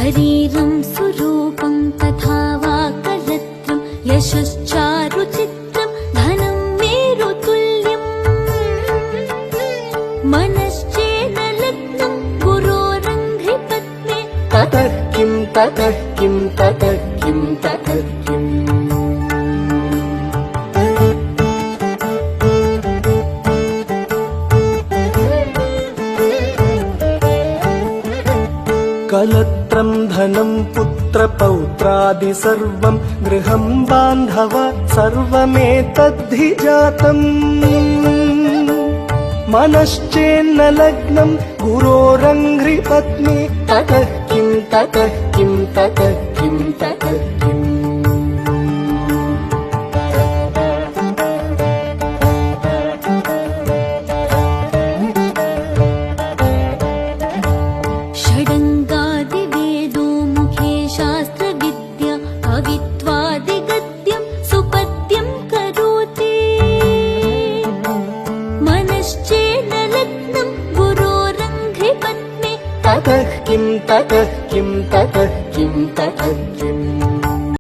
शरीरं सुरूपं तथा वा करत्रं यशश्चारुचित्रं धनं मेरुतुल्यम् मनश्चेन लग्नं गुरोरङ्घ्रिपद्मे ततः किं ततः किं ततः किं ततः किम् कलत्रं धनं पुत्रपौत्रादि सर्वं गृहं बान्धव सर्वमेतद्धि जातम् मनश्चेन्न लग्नं गुरोरङ्घ्रिपत्नी ततः किं ततः किं ततः किं ततः किम् षडङ्गादिवेदो मुखे शास्त्रविद्या कवित्वादिगद्यं सुपद्यं करोति मनश्चेन लग्नं गुरोरङ्घ्रिपद्मे ततः किं ततः किं ततः किं ततः किम्